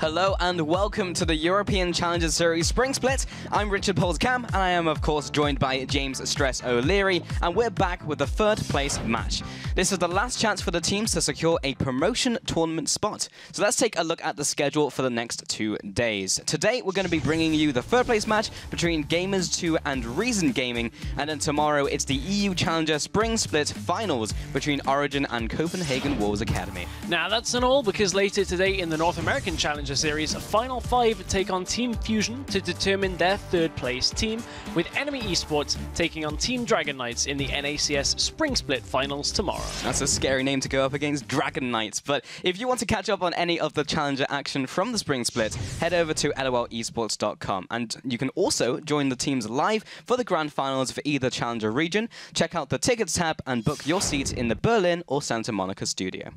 Hello and welcome to the European Challenger Series Spring Split. I'm Richard Polscam and I am of course joined by James Stress O'Leary, and we're back with the third place match. This is the last chance for the teams to secure a promotion tournament spot. So let's take a look at the schedule for the next 2 days. Today we're going to be bringing you the third place match between Gamers 2 and Reason Gaming, and then tomorrow it's the EU Challenger Spring Split Finals between Origin and Copenhagen Wolves Academy. Now that's not all, because later today in the North American Challenger Series, Final 5 take on Team Fusion to determine their third place team, with Enemy Esports taking on Team Dragon Knights in the NACS Spring Split Finals tomorrow. That's a scary name to go up against, Dragon Knights. But if you want to catch up on any of the Challenger action from the Spring Split, head over to lolesports.com. And you can also join the teams live for the Grand Finals for either Challenger region. Check out the Tickets tab and book your seat in the Berlin or Santa Monica studio.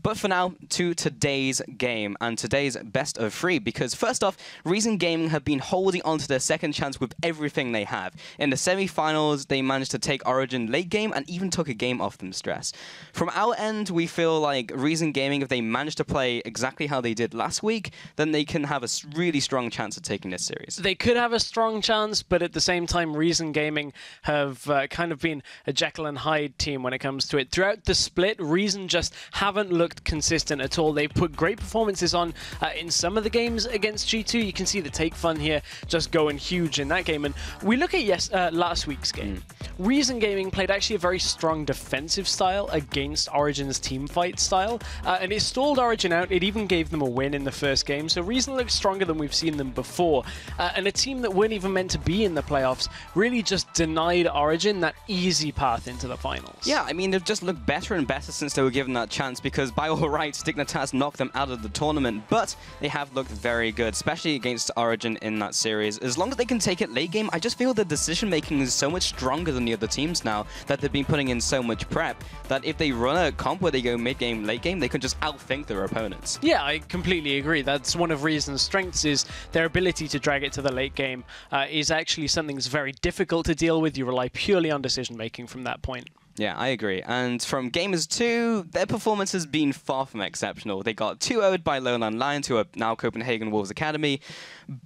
But for now, to today's game, and today's best of 3, because first off, Reason Gaming have been holding on to their second chance with everything they have. In the semi-finals, they managed to take Origin late game and even took a game off them, Stress. From our end, we feel like Reason Gaming, if they manage to play exactly how they did last week, then they can have a really strong chance of taking this series. They could have a strong chance, but at the same time, Reason Gaming have kind of been a Jekyll and Hyde team when it comes to it. Throughout the split, Reason just haven't looked consistent at all. They've put great performances on in some of the games against G2. You can see the Take Fun here just going huge in that game. And we look at last week's game. Reason Gaming played actually a very strong defensive style against Origin's team fight style, and it stalled Origin out. It even gave them a win in the first game, so Reason looks stronger than we've seen them before. And a team that weren't even meant to be in the playoffs really just denied Origin that easy path into the finals. Yeah, I mean, they've just looked better and better since they were given that chance, because by all rights, Dignitas knocked them out of the tournament, but they have looked very good, especially against Origin in that series. As long as they can take it late game, I just feel the decision-making is so much stronger than the other teams now, that they've been putting in so much prep, that if they run a comp where they go mid-game, late game, they can just outthink their opponents. Yeah, I completely agree. That's one of Reason's strengths, is their ability to drag it to the late game is actually something that's very difficult to deal with. You rely purely on decision-making from that point. Yeah, I agree. And from Gamers 2, their performance has been far from exceptional. They got 2-0'd by Lowland Lions, who are now Copenhagen Wolves Academy.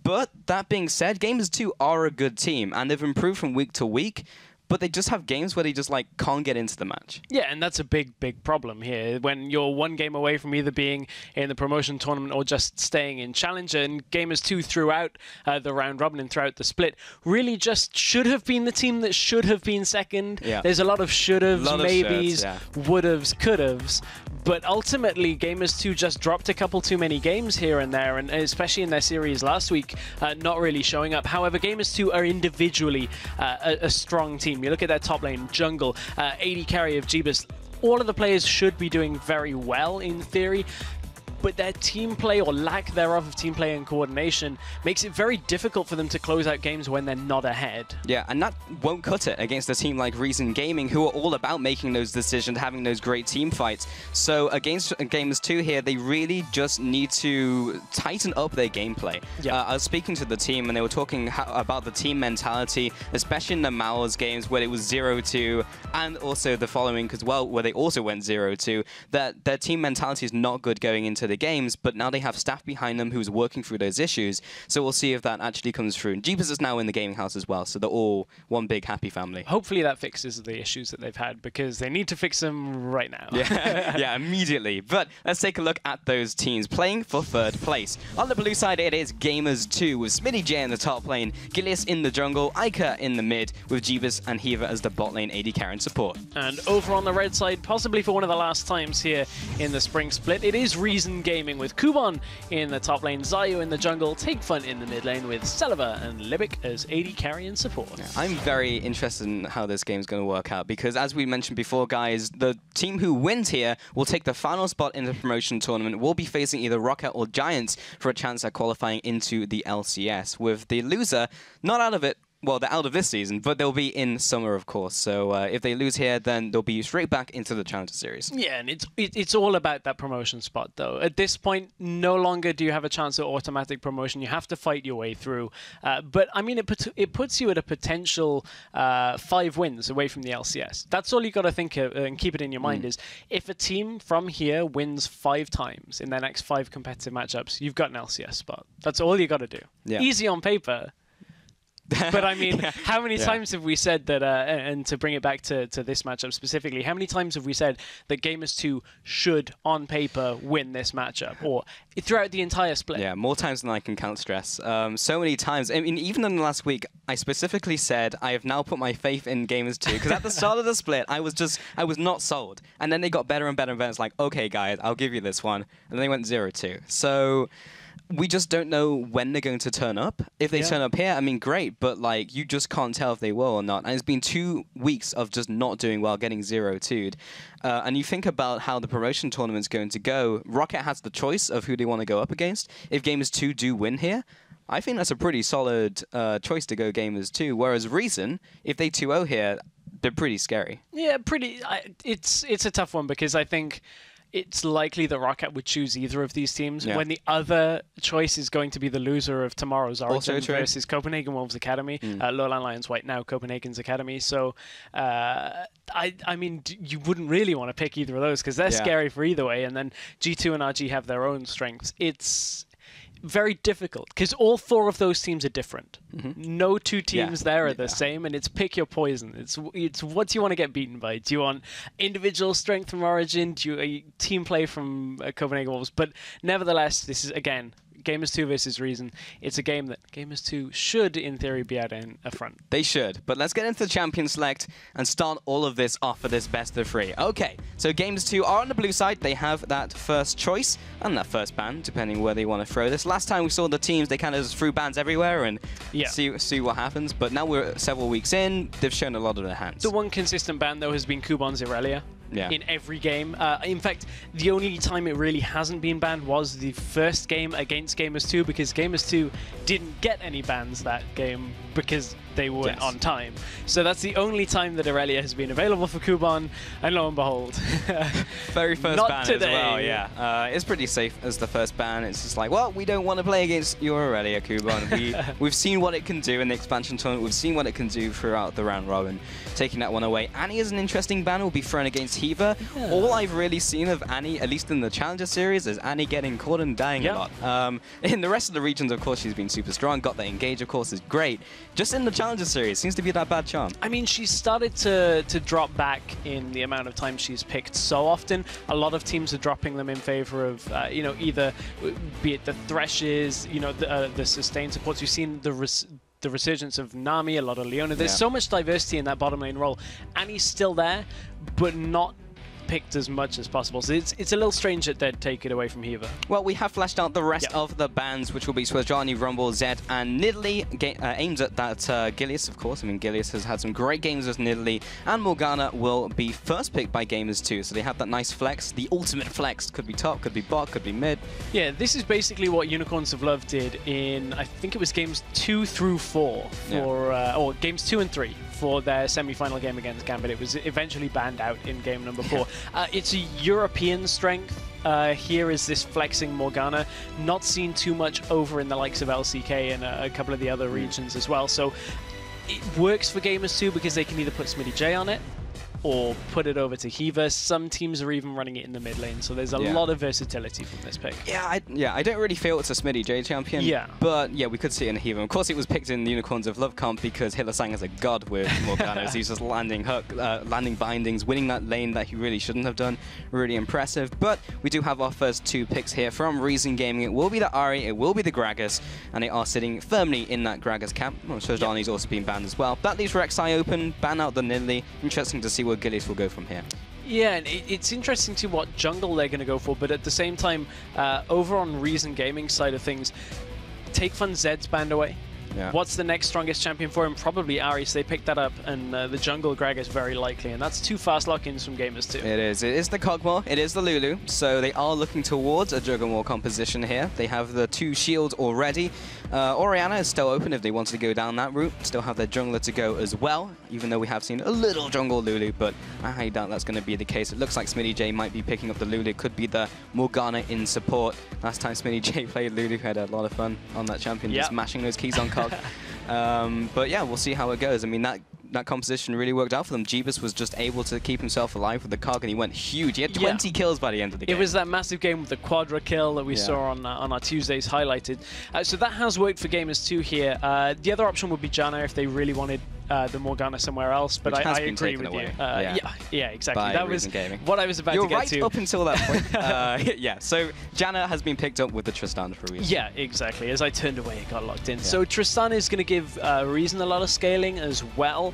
But that being said, Gamers 2 are a good team, and they've improved from week to week. But they just have games where they just can't get into the match. Yeah, and that's a big problem here. When you're one game away from either being in the promotion tournament or just staying in Challenger, and Gamers 2 throughout the round robin and throughout the split really just should have been the team that should have been second. Yeah. There's a lot of should-haves, maybes, would-haves, could-haves. But ultimately, Gamers 2 just dropped a couple too many games here and there, and especially in their series last week, not really showing up. However, Gamers 2 are individually a strong team. You look at their top lane, Jungle, AD carry of Jeebus. All of the players should be doing very well in theory, but their team play, or lack thereof of team play and coordination, makes it very difficult for them to close out games when they're not ahead. Yeah, and that won't cut it against a team like Reason Gaming, who are all about making those decisions, having those great team fights. So against Gamers 2 here, they really just need to tighten up their gameplay. Yeah. I was speaking to the team, and they were talking about the team mentality, especially in the Mauers games where it was 0-2, and also the following as well, where they also went 0-2, that their team mentality is not good going into the games, but now they have staff behind them who's working through those issues, so we'll see if that actually comes through. And Jeepers is now in the gaming house as well, so they're all one big happy family. Hopefully that fixes the issues that they've had, because they need to fix them right now. Yeah, yeah, immediately. But let's take a look at those teams playing for third place. On the blue side, it is Gamers 2, with Smitty J in the top lane, Gilius in the jungle, Ica in the mid, with Jeebus and Hiva as the bot lane AD carry and support. And over on the red side, possibly for one of the last times here in the spring split, it is Reason Gaming, with Kuban in the top lane, Zayu in the jungle, Take Fun in the mid lane, with Celiva and Libic as AD carry and support. Yeah, I'm very interested in how this game's going to work out, because as we mentioned before, guys, the team who wins here will take the final spot in the promotion tournament, will be facing either Rocket or Giants for a chance at qualifying into the LCS, with the loser not out of it well, they're out of this season, but they'll be in summer, of course. So if they lose here, then they'll be straight back into the Challenger Series. Yeah, and it's all about that promotion spot, though. At this point, no longer do you have a chance at automatic promotion. You have to fight your way through. But, I mean, it puts you at a potential 5 wins away from the LCS. That's all you got to think of and keep it in your mind is if a team from here wins 5 times in their next 5 competitive matchups, you've got an LCS spot. That's all you got to do. Yeah. Easy on paper. But I mean, how many times have we said that, and to bring it back to this matchup specifically, how many times have we said that Gamers2 should, on paper, win this matchup, or throughout the entire split? Yeah, more times than I can count, Stress. So many times. I mean, even in the last week, I specifically said I have now put my faith in Gamers2, because at the start of the split, I was not sold. And then they got better and better and better. It's like, okay, guys, I'll give you this one. And then they went 0-2. So we just don't know when they're going to turn up. If they turn up here, I mean, great, but like you just can't tell if they will or not. And it's been 2 weeks of just not doing well, getting 0-2'd. And you think about how the promotion tournament's going to go. Rocket has the choice of who they want to go up against. If Gamers2 do win here, I think that's a pretty solid choice to go Gamers2. Whereas Reason, if they 2-0 here, they're pretty scary. Yeah, it's a tough one because I think it's likely that Rocket would choose either of these teams when the other choice is going to be the loser of tomorrow's Origin versus Copenhagen Wolves Academy. Lowland Lions White now, Copenhagen's Academy. So, I mean, you wouldn't really want to pick either of those because they're scary for either way. And then G2 and RG have their own strengths. It's very difficult because all 4 of those teams are different. No 2 teams there are the same, and it's pick your poison. It's what do you want to get beaten by? Do you want individual strength from Origin? Do you team play from Copenhagen Wolves? But nevertheless, this is again Gamers2 versus Reason. It's a game that Gamers2 should, in theory, be out in a front. They should. But let's get into the Champion Select and start all of this off for this best of 3. Okay, so Gamers2 are on the blue side. They have that first choice and that first ban, depending where they want to throw this. Last time we saw the teams, they kind of just threw bans everywhere and see what happens. But now we're several weeks in. They've shown a lot of their hands. The one consistent ban, though, has been Kubon's Irelia. In every game. In fact, the only time it really hasn't been banned was the first game against Gamers2 because Gamers2 didn't get any bans that game because they weren't on time. So that's the only time that Irelia has been available for Kubon, and lo and behold. Very first ban today. As well, yeah. It's pretty safe as the first ban. It's just like, well, we don't want to play against your Irelia, Kubon. We've seen what it can do in the expansion tournament. We've seen what it can do throughout the round robin. Taking that one away. Annie is an interesting ban. Will be thrown against Hiva. All I've really seen of Annie, at least in the Challenger Series, is Annie getting caught and dying a lot. In the rest of the regions, of course, she's been super strong. Got that engage, of course, is great. Just in the Challenger Series, seems to be that bad charm. I mean, she's started to drop back in the amount of time she's picked so often. A lot of teams are dropping them in favor of, you know, either be it the Threshes, you know, the sustained supports. We've seen the resurgence of Nami, a lot of Leona. There's so much diversity in that bottom lane role. Annie's still there, but not picked as much as possible. So it's a little strange that they'd take it away from Hiva. Well, we have flashed out the rest of the bans, which will be Swajani, Rumble, Zed, and Nidalee, aimed at that Gilius, of course. I mean, Gilius has had some great games with Nidalee, and Morgana will be first picked by Gamers2. So they have that nice flex, the ultimate flex. Could be top, could be bot, could be mid. Yeah, this is basically what Unicorns of Love did in, I think it was games 2 through 4, for, or games 2 and 3. For their semi-final game against Gambit. It was eventually banned out in game number 4. It's a European strength. Here is this flexing Morgana, not seen too much over in the likes of LCK and a couple of the other regions as well. So it works for Gamers2 because they can either put Smitty J on it or put it over to Hiva. Some teams are even running it in the mid lane, so there's a lot of versatility from this pick. I don't really feel it's a Smitty J champion, but yeah, we could see it in Hiva. Of course, it was picked in the Unicorns of Love comp because Hylissang is a god with Morgana. He's just landing bindings, winning that lane that he really shouldn't have done. Really impressive. But we do have our first 2 picks here from Reason Gaming. It will be the Ahri, it will be the Gragas, and they are sitting firmly in that Gragas camp. Well, Swajani's also been banned as well. That leaves Rek'Sai open, ban out the Nidalee. Interesting to see where Gilius will go from here. Yeah, and it's interesting to what jungle they're going to go for, but at the same time, over on Reason Gaming side of things, Take Fun Zed's banned away. Yeah. What's the next strongest champion for him? Probably Ahri, so they picked that up, and the jungle Gragas very likely, and that's 2 fast lock-ins from Gamers 2. It is. It is the Kog'Maw, it is the Lulu, so they are looking towards a Juggernaut composition here. They have the 2 shields already. Orianna is still open if they wanted to go down that route. Still have their jungler to go as well, even though we have seen a little jungle Lulu, but I highly doubt that's going to be the case. It looks like SmittyJ might be picking up the Lulu. It could be the Morgana in support. Last time SmittyJ played Lulu, had a lot of fun on that champion, just mashing those keys on Cog. But yeah, we'll see how it goes. I mean, that composition really worked out for them. Jeebus was just able to keep himself alive with the Cog, and he went huge. He had 20 kills by the end of the game. It was that massive game with the quadra kill that we saw on our Tuesdays highlighted. So that has worked for Gamers 2 here. The other option would be Janna if they really wanted the Morgana somewhere else, but I agree with you. Yeah, exactly. That was what I was about to get to. You're right up until that point. Yeah, so Janna has been picked up with the Tristana for a reason. Yeah, exactly. As I turned away, it got locked in. So Tristana is going to give Reason a lot of scaling as well.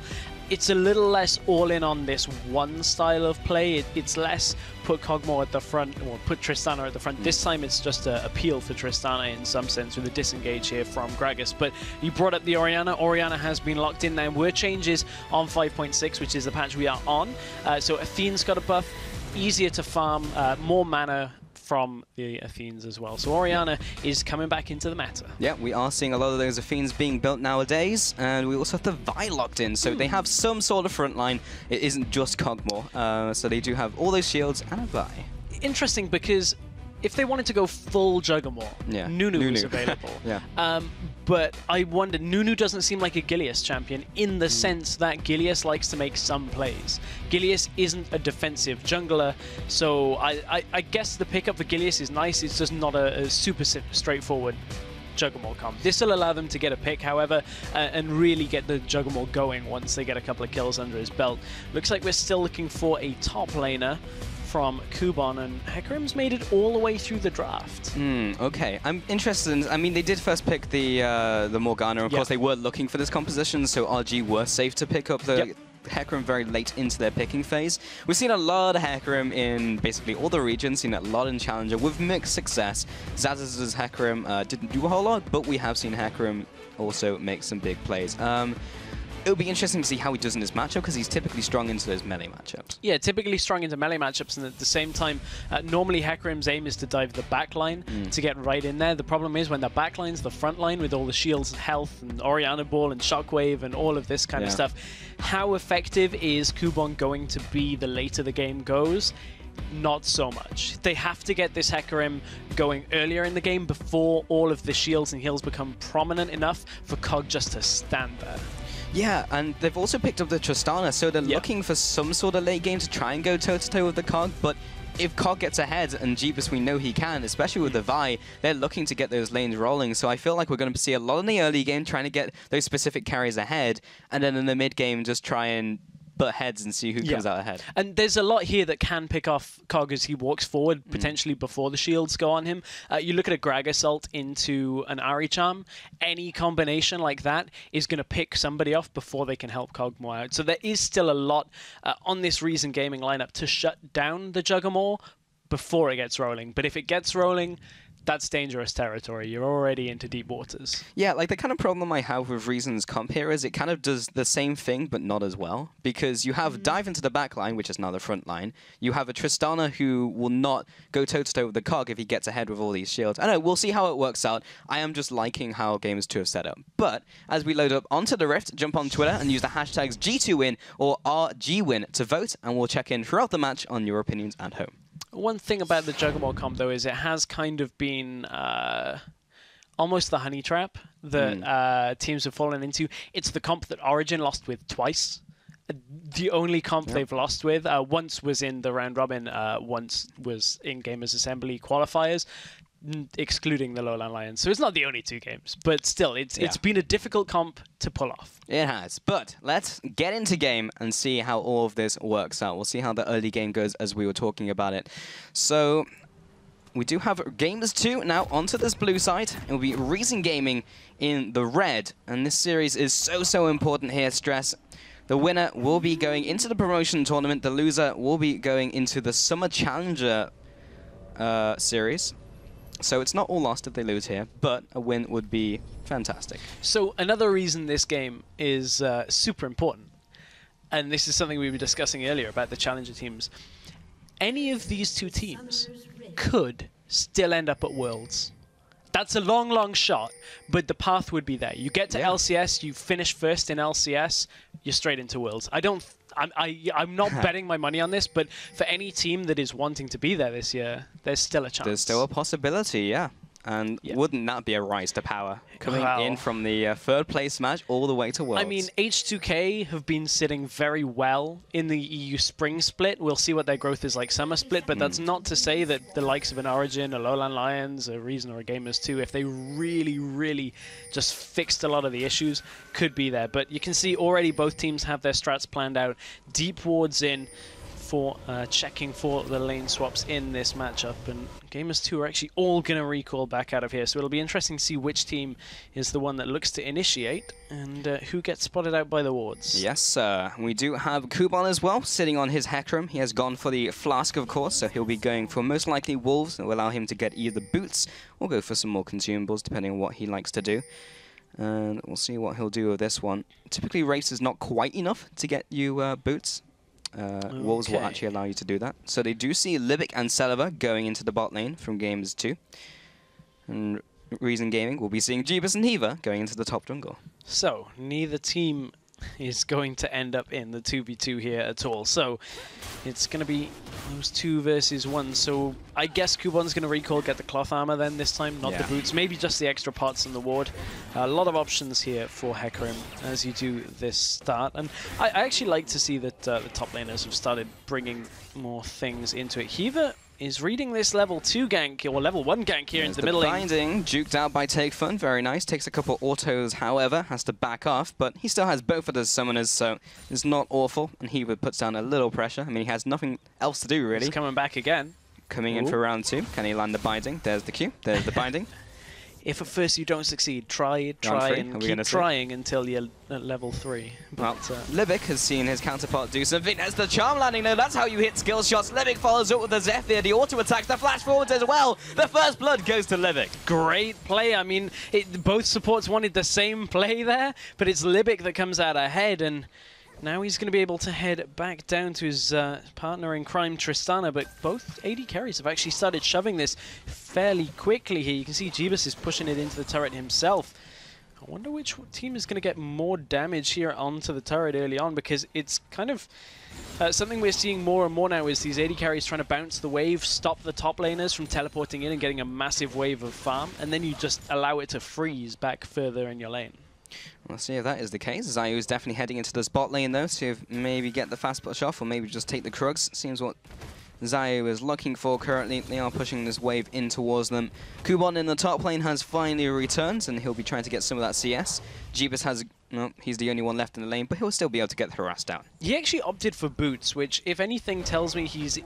It's a little less all-in on this one style of play. It's less put Kog'Maw at the front, or put Tristana at the front. This time it's just a appeal for Tristana in some sense with a disengage here from Gragas. But you brought up the Orianna. Orianna has been locked in. There were changes on 5.6, which is the patch we are on. So Athene's got a buff, easier to farm, more mana from the Athenes as well. So Orianna is coming back into the meta. Yeah, we are seeing a lot of those Athenes being built nowadays, and we also have the Vi locked in, so they have some sort of front line. It isn't just Kog'Maw, so they do have all those shields and a Vi. Interesting, because if they wanted to go full Juggernaut, Nunu is available. But I wonder, Nunu doesn't seem like a Gilius champion in the sense that Gilius likes to make some plays. Gilius isn't a defensive jungler, so I guess the pickup for Gilius is nice. It's just not a super straightforward Juggernaut comp. This will allow them to get a pick, however, and really get the Juggernaut going once they get a couple of kills under his belt. Looks like we're still looking for a top laner from Kuban, and Hecarim's made it all the way through the draft. Okay, I'm interested in, I mean, they did first pick the Morgana. Of course, they were looking for this composition, so RG were safe to pick up the Hecarim very late into their picking phase. We've seen a lot of Hecarim in basically all the regions, seen a lot in Challenger with mixed success. Xaxus's Hecarim didn't do a whole lot, but we have seen Hecarim also make some big plays. It'll be interesting to see how he does in this matchup, because he's typically strong into those melee matchups. Yeah, typically strong into melee matchups, and at the same time, normally Hecarim's aim is to dive the back line to get right in there. The problem is when the back line's the front line with all the shields and health and Orianna Ball and Shockwave and all of this kind of stuff, how effective is Kuban going to be the later the game goes? Not so much. They have to get this Hecarim going earlier in the game before all of the shields and heals become prominent enough for Cog just to stand there. Yeah, and they've also picked up the Tristana, so they're looking for some sort of late game to try and go toe-to-toe with the Cog, but if Cog gets ahead, and Jeebus we know he can, especially with the Vi, they're looking to get those lanes rolling, so I feel like we're going to see a lot in the early game trying to get those specific carries ahead, and then in the mid game just try and butt heads and see who comes out ahead. And there's a lot here that can pick off Cog as he walks forward, potentially before the shields go on him. You look at a Gragas ult into an Ahri charm, any combination like that is going to pick somebody off before they can help Kog'Maw out. So there is still a lot on this Reason Gaming lineup to shut down the Juggernaut before it gets rolling. But if it gets rolling, that's dangerous territory. You're already into deep waters. Yeah, like the kind of problem I have with Reason's comp here is it kind of does the same thing, but not as well. Because you have Dive into the back line, which is now the front line. You have a Tristana who will not go toe-to-toe with the Cog if he gets ahead with all these shields. I know, we'll see how it works out. I am just liking how Gamers 2 have set up. But as we load up onto the Rift, jump on Twitter and use the hashtags G2win or RGwin to vote, and we'll check in throughout the match on your opinions at home. One thing about the Juggernaut comp, though, is it has kind of been almost the honey trap that teams have fallen into. It's the comp that Origin lost with twice. The only comp they've lost with, once was in the round robin, once was in Gamers Assembly qualifiers, excluding the Lowland Lions. So it's not the only 2 games, but still, it's been a difficult comp to pull off. It has, but let's get into game and see how all of this works out. We'll see how the early game goes as we were talking about it. So we do have Gamers 2 now onto this blue side. It will be Reason Gaming in the red, and this series is so important here, Stress. The winner will be going into the promotion tournament. The loser will be going into the Summer Challenger series. So it's not all lost if they lose here, but a win would be fantastic. So another reason this game is super important, and this is something we were discussing earlier about the Challenger teams, any of these two teams could still end up at Worlds. That's a long, long shot, but the path would be there. You get to LCS, you finish first in LCS, you're straight into Worlds. I'm not betting my money on this, but for any team that is wanting to be there this year, there's still a chance. There's still a possibility, yeah. And wouldn't that be a rise to power? Coming in from the third place match all the way to Worlds. I mean, H2K have been sitting very well in the EU Spring Split. We'll see what their growth is like Summer Split, but that's not to say that the likes of an Origin, a Lowland Lions, a Reason, or a Gamers 2, if they really, really just fixed a lot of the issues, could be there. But you can see already both teams have their strats planned out. Deep wards in for checking for the lane swaps in this matchup, and Gamers 2 are actually all going to recall back out of here, so it'll be interesting to see which team is the one that looks to initiate and who gets spotted out by the wards. Yes, we do have Kuban as well, sitting on his Hecarim. He has gone for the Flask, of course, so he'll be going for most likely Wolves. That will allow him to get either boots or go for some more consumables, depending on what he likes to do. And we'll see what he'll do with this one. Typically, Race is not quite enough to get you boots. Wolves will actually allow you to do that. So they do see Libic and Celaver going into the bot lane from Gamers 2. And Reason Gaming will be seeing Jeebus and Hiva going into the top jungle. So neither team is going to end up in the 2v2 here at all. So it's going to be those 2 versus 1. So I guess Kuban's going to recall, get the cloth armor then this time, not the boots. Maybe just the extra pots in the ward. A lot of options here for Hecarim as you do this start. And I actually like to see that the top laners have started bringing more things into it. Hiva is reading this level 2 gank, or level 1 gank here into the middle lane. Binding, juked out by Takefun, very nice. Takes a couple autos, however, has to back off, but he still has both of those summoners, so it's not awful. And Hiva puts down a little pressure. I mean, he has nothing else to do, really. He's coming back again. Coming in for round 2. Can he land the binding? There's the Q. There's the binding. If at first you don't succeed, try and keep trying until you're at level 3. Well, Libic has seen his counterpart do something. There's the charm landing though. That's how you hit skill shots. Libic follows up with the Zephyr, the auto attacks, the flash forwards as well. The first blood goes to Libic. Great Play. I mean, both supports wanted the same play there, but it's Libic that comes out ahead, and now he's going to be able to head back down to his partner in crime, Tristana, but both AD carries have actually started shoving this fairly quickly here. You can see Jeebus is pushing it into the turret himself. I wonder which team is going to get more damage here onto the turret early on, because it's kind of something we're seeing more and more now is these AD carries trying to bounce the wave, stop the top laners from teleporting in and getting a massive wave of farm, and then you just allow it to freeze back further in your lane. We'll see if that is the case. Zayu is definitely heading into this bot lane though, so maybe get the fast push off or maybe just take the Krugs. Seems what Zayu is looking for currently. They are pushing this wave in towards them. Kuban in the top lane has finally returned, and he'll be trying to get some of that CS. Jeebus has, no, he's the only one left in the lane, but he'll still be able to get harassed down. He actually opted for boots, which if anything tells me he's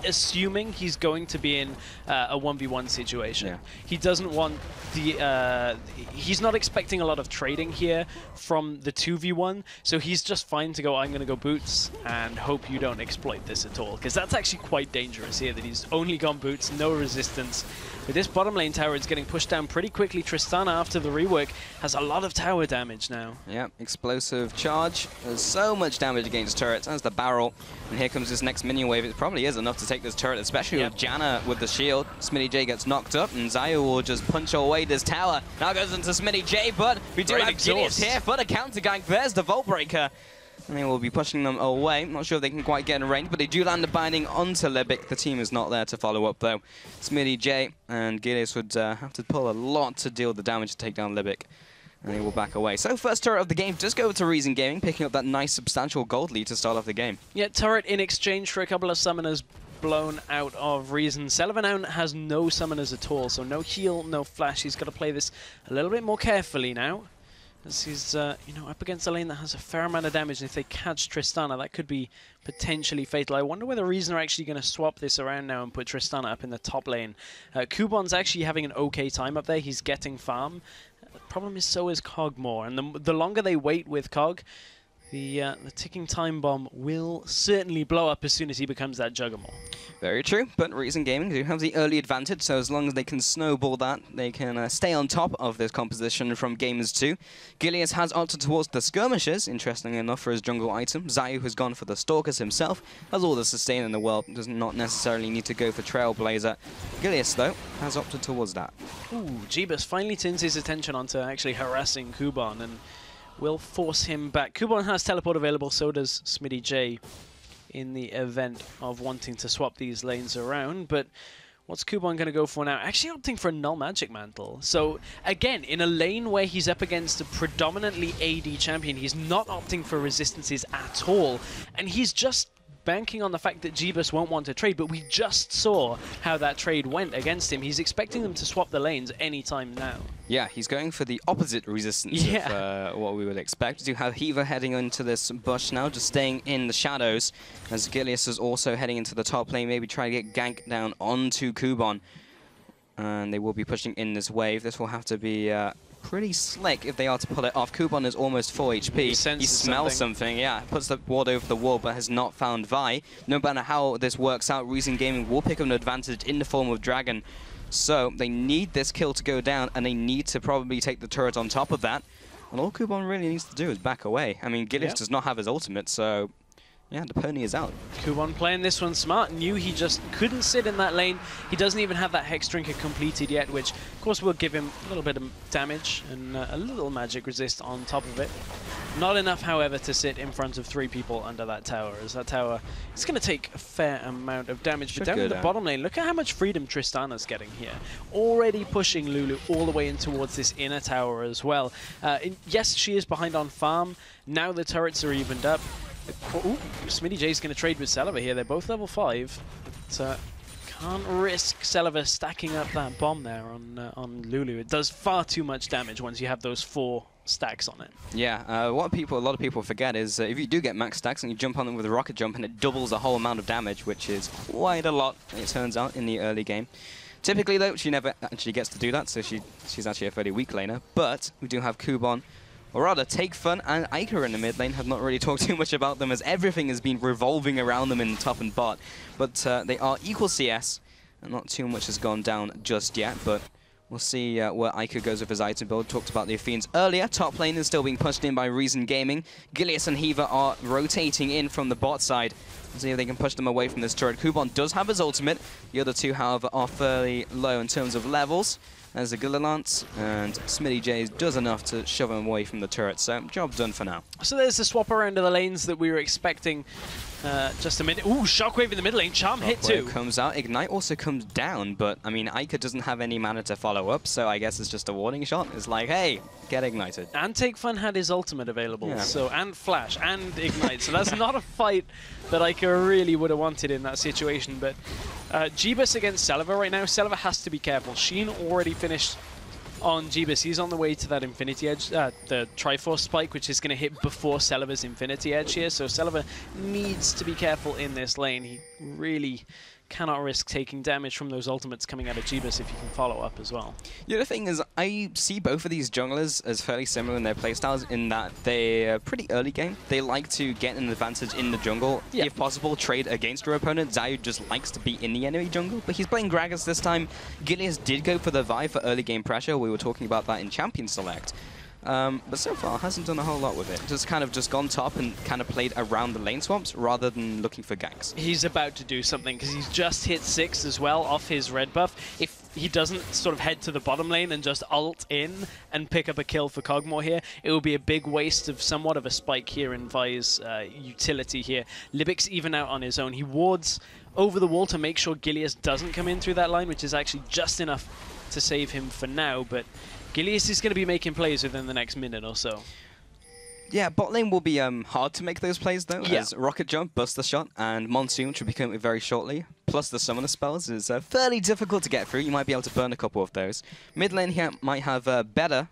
assuming he's going to be in a 1v1 situation. Yeah. He doesn't want the... he's not expecting a lot of trading here from the 2v1, so he's just fine to go, I'm going to go boots and hope you don't exploit this at all, because that's actually quite dangerous here, that he's only gone boots, no resistance. But this bottom lane tower is getting pushed down pretty quickly. Tristana, after the rework, has a lot of tower damage now. Yeah, explosive charge. There's so much damage against turrets. That's the barrel. And here comes this next minion wave. It probably is enough to take this turret, especially with Janna with the shield. Smitty J gets knocked up, and Zayu will just punch away this tower. Now goes into Smitty J, but we do have Gideus here for the counter gank. There's the Vault Breaker. And they will be pushing them away. Not sure if they can quite get in range, but they do land the binding onto Libic. The team is not there to follow up, though. Smitty J and Gideus would have to pull a lot to deal with the damage to take down Libic. And they will back away. So first turret of the game does go to Reason Gaming, picking up that nice substantial gold lead to start off the game. Yeah, turret in exchange for a couple of summoners blown out of Reason. Celaver has no summoners at all, so no heal, no flash. He's got to play this a little bit more carefully now, as he's you know, up against a lane that has a fair amount of damage, and if they catch Tristana, that could be potentially fatal. I wonder whether Reason are actually going to swap this around now and put Tristana up in the top lane. Kuban's actually having an okay time up there. He's getting farm. The problem is so is Kog'Maw, and the longer they wait with Kog, the ticking time bomb will certainly blow up as soon as he becomes that Juggernaut. Very true, but Reason Gaming do have the early advantage, so as long as they can snowball that, they can stay on top of this composition from Gamers 2. Gilius has opted towards the Skirmishers, interestingly enough, for his jungle item. Zayu has gone for the Stalkers himself, has all the sustain in the world, does not necessarily need to go for Trailblazer. Gilius, though, has opted towards that. Ooh, Jeebus finally turns his attention onto actually harassing Kuban and will force him back. Kuban has teleport available, so does Smitty J, in the event of wanting to swap these lanes around, but what's Kuban going to go for now? Actually opting for a Null Magic Mantle. So again, in a lane where he's up against a predominantly AD champion, he's not opting for resistances at all, and he's just banking on the fact that Jeebus won't want to trade, but we just saw how that trade went against him. He's expecting them to swap the lanes anytime now. Yeah, he's going for the opposite resistance of what we would expect. You have Hiva heading into this bush now, just staying in the shadows, as Gilius is also heading into the top lane, maybe trying to get ganked down onto Kuban. And they will be pushing in this wave. This will have to be pretty slick if they are to pull it off. Kuban is almost 4 HP. He smells something, yeah. Puts the ward over the wall, but has not found Vi. No matter how this works out, Reason Gaming will pick up an advantage in the form of Dragon. So they need this kill to go down, and they need to probably take the turret on top of that. And all Kuban really needs to do is back away. I mean, Gilius does not have his ultimate, so yeah, the pony is out. Kuban playing this one smart, knew he just couldn't sit in that lane. He doesn't even have that Hex Drinker completed yet, which of course will give him a little bit of damage and a little magic resist on top of it. Not enough, however, to sit in front of 3 people under that tower, as that tower is going to take a fair amount of damage. But down in the bottom lane, look at how much freedom Tristana's getting here. Already pushing Lulu all the way in towards this inner tower as well. Yes, she is behind on farm. Now the turrets are evened up. Ooh, Smitty J's going to trade with Celaver here. They're both level 5. But can't risk Celaver stacking up that bomb there on Lulu. It does far too much damage once you have those 4 stacks on it. Yeah, what a lot of people forget is if you do get max stacks and you jump on them with a rocket jump, and it doubles the whole amount of damage, which is quite a lot, it turns out, in the early game. Typically, though, she never actually gets to do that, so she's actually a fairly weak laner. But we do have Kuban, or rather, Take Fun and Iker in the mid lane. Have not really talked too much about them, as everything has been revolving around them in top and bot. But they are equal CS, and not too much has gone down just yet, but we'll see where Iker goes with his item build. Talked about the Fiends earlier. Top lane is still being pushed in by Reason Gaming. Gilius and Hiva are rotating in from the bot side. Let's see if they can push them away from this turret. Kuban does have his ultimate. The other two, however, are fairly low in terms of levels. There's a Gillilant, and Smitty J does enough to shove him away from the turret, so job done for now. So there's the swap around of the lanes that we were expecting just a minute. Ooh, Shockwave in the mid lane, Charm hit too. Comes out, Ignite also comes down, but I mean, Iker doesn't have any mana to follow up, so I guess it's just a warning shot. It's like, hey, get Ignited. And Take Fun had his ultimate available, so and Flash and Ignite, so that's not a fight that Iker really would have wanted in that situation, but Jeebus against Celaver right now. Celaver has to be careful. Sheen already finished on Jeebus. He's on the way to that Infinity Edge, the Triforce Spike, which is going to hit before Celaver's Infinity Edge here. So Celaver needs to be careful in this lane. He really cannot risk taking damage from those ultimates coming out of Jeebus if you can follow up as well. The other thing is, I see both of these junglers as fairly similar in their playstyles in that they're pretty early game. They like to get an advantage in the jungle. If possible, trade against your opponent. Zayu just likes to be in the enemy jungle, but he's playing Gragas this time. Gilius did go for the Vi for early game pressure. We were talking about that in Champion Select. But so far, hasn't done a whole lot with it. Just kind of gone top and kind of played around the lane swaps rather than looking for ganks. He's about to do something because he's just hit 6 as well off his red buff. If he doesn't sort of head to the bottom lane and just ult in and pick up a kill for Kog'Maw here, it will be a big waste of somewhat of a spike here in Vi's utility here. Libic's even out on his own. He wards over the wall to make sure Gilius doesn't come in through that line, which is actually just enough to save him for now, but Gilius is going to be making plays within the next minute or so. Yeah, bot lane will be hard to make those plays, though, as Rocket Jump, Buster Shot, and Monsoon, which will be coming very shortly, plus the Summoner spells, is fairly difficult to get through. You might be able to burn a couple of those. Mid lane here might have better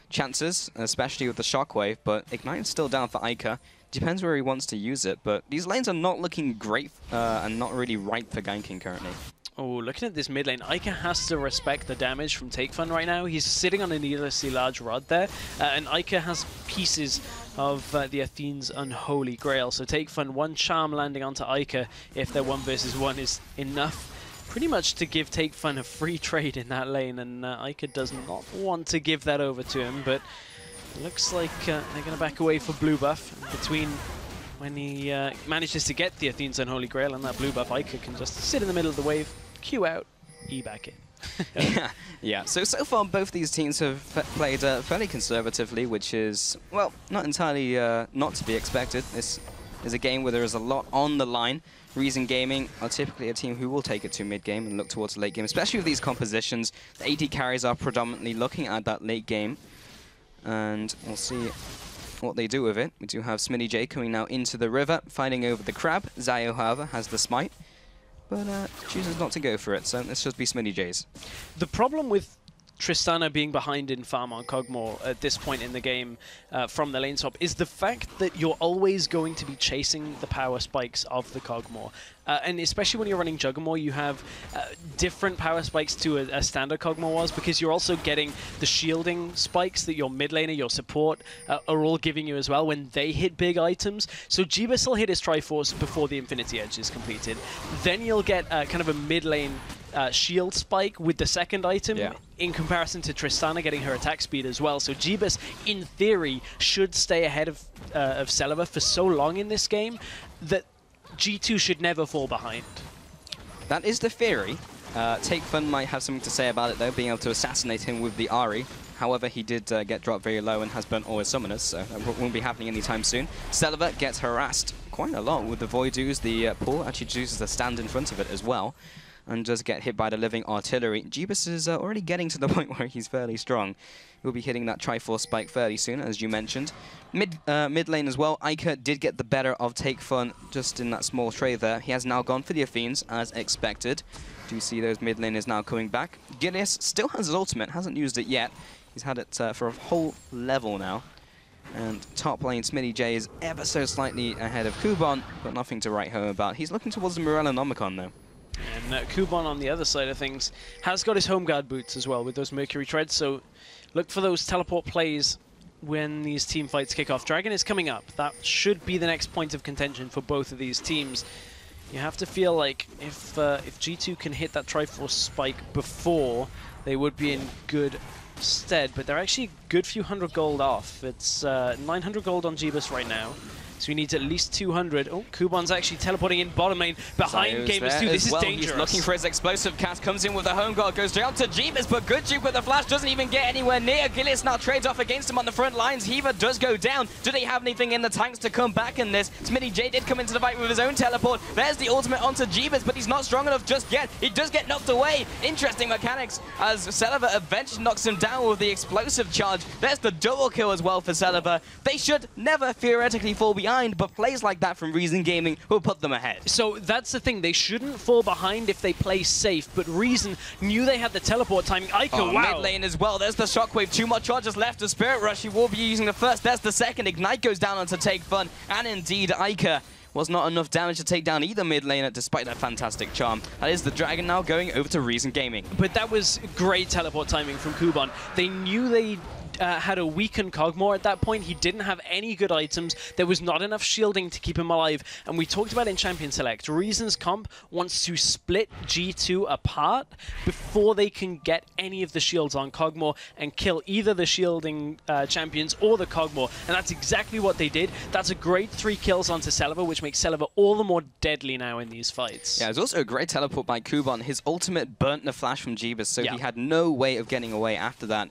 chances, especially with the Shockwave, but Ignite is still down for Iker. Depends where he wants to use it, but these lanes are not looking great and not really ripe for ganking currently. Oh, looking at this mid lane, Ica has to respect the damage from Takefun right now. He's sitting on a needlessly large rod there, and Ica has pieces of the Athene's Unholy Grail. So Takefun, one charm landing onto Ica if their 1 versus 1 is enough, pretty much to give Takefun a free trade in that lane, and Ica does not want to give that over to him, but looks like they're going to back away for blue buff. Between when he manages to get the Athene's Unholy Grail and that blue buff, Ica can just sit in the middle of the wave, Q out, E back in. Yeah. So far, both these teams have played fairly conservatively, which is, well, not entirely not to be expected. This is a game where there is a lot on the line. Reason Gaming are typically a team who will take it to mid-game and look towards the late game, especially with these compositions. The AD carries are predominantly looking at that late game, and we'll see what they do with it. We do have Smitty J coming now into the river, fighting over the crab. Zayo, however, has the smite, but chooses not to go for it, so let's just be Smitty J's. The problem with Tristana being behind in farm on Kog'Maw at this point in the game from the lane swap is the fact that you're always going to be chasing the power spikes of the Kog'Maw. And especially when you're running Juggernaut, you have different power spikes to a standard Kog'Maw was, because you're also getting the shielding spikes that your mid laner, your support are all giving you as well when they hit big items. So Jeebus will hit his Triforce before the Infinity Edge is completed. Then you'll get kind of a mid lane shield spike with the second item in comparison to Tristana getting her attack speed as well. So Jeebus, in theory, should stay ahead of Celaver for so long in this game that G2 should never fall behind. That is the theory. Takefun might have something to say about it, though, being able to assassinate him with the Ahri. However, he did get dropped very low and has burnt all his summoners, so that won't be happening anytime soon. Celaver gets harassed quite a lot with the Void Ooze. The pool actually chooses to stand in front of it as well, and does get hit by the living artillery. Jeebus is already getting to the point where he's fairly strong. He'll be hitting that Triforce spike fairly soon, as you mentioned. Mid lane as well, Ica did get the better of Takefun just in that small trade there. He has now gone for the Athenes, as expected. Do you see those mid laners now coming back? Gilius still has his ultimate, hasn't used it yet. He's had it for a whole level now. And top lane, Smitty J is ever so slightly ahead of Kuban, but nothing to write home about. He's looking towards the Morellonomicon, though. And Kuban on the other side of things has got his home guard boots as well with those Mercury Treads, so look for those teleport plays when these team fights kick off. Dragon is coming up. That should be the next point of contention for both of these teams. You have to feel like if G2 can hit that Triforce spike before, they would be in good stead, but they're actually a good few hundred gold off. It's 900 gold on Jeebus right now. So he needs at least 200. Oh, Kuban's actually teleporting in bottom lane behind Gamers 2. This is dangerous. He's looking for his explosive cast, comes in with the home guard, goes down to Jeebus, but good juke with the flash, doesn't even get anywhere near. Gilius now trades off against him on the front lines. Heaver does go down. Do they have anything in the tanks to come back in this? Smitty J did come into the fight with his own teleport. There's the ultimate onto Jeebus, but he's not strong enough just yet. He does get knocked away. Interesting mechanics as Celaver eventually knocks him down with the explosive charge. There's the double kill as well for Celaver. They should never theoretically fall behind, but plays like that from Reason Gaming will put them ahead. So that's the thing. They shouldn't fall behind if they play safe, but Reason knew they had the teleport timing. Ica, wow. Mid lane as well. There's the shockwave. 2 more charges left of Spirit Rush. He will be using the first. There's the second. Ignite goes down onto Takefun. And indeed, Ica was not enough damage to take down either mid laner despite that fantastic charm. That is the Dragon now going over to Reason Gaming. But that was great teleport timing from Kuban. They knew they had a weakened Kog'Maw at that point. He didn't have any good items. There was not enough shielding to keep him alive. And we talked about in Champion Select, Reason's comp wants to split G2 apart before they can get any of the shields on Kog'Maw and kill either the shielding champions or the Kog'Maw. And that's exactly what they did. That's a great 3 kills onto Celaver, which makes Celaver all the more deadly now in these fights. Yeah, it was also a great teleport by Kuban. His ultimate burnt the flash from Jeebus, so he had no way of getting away after that.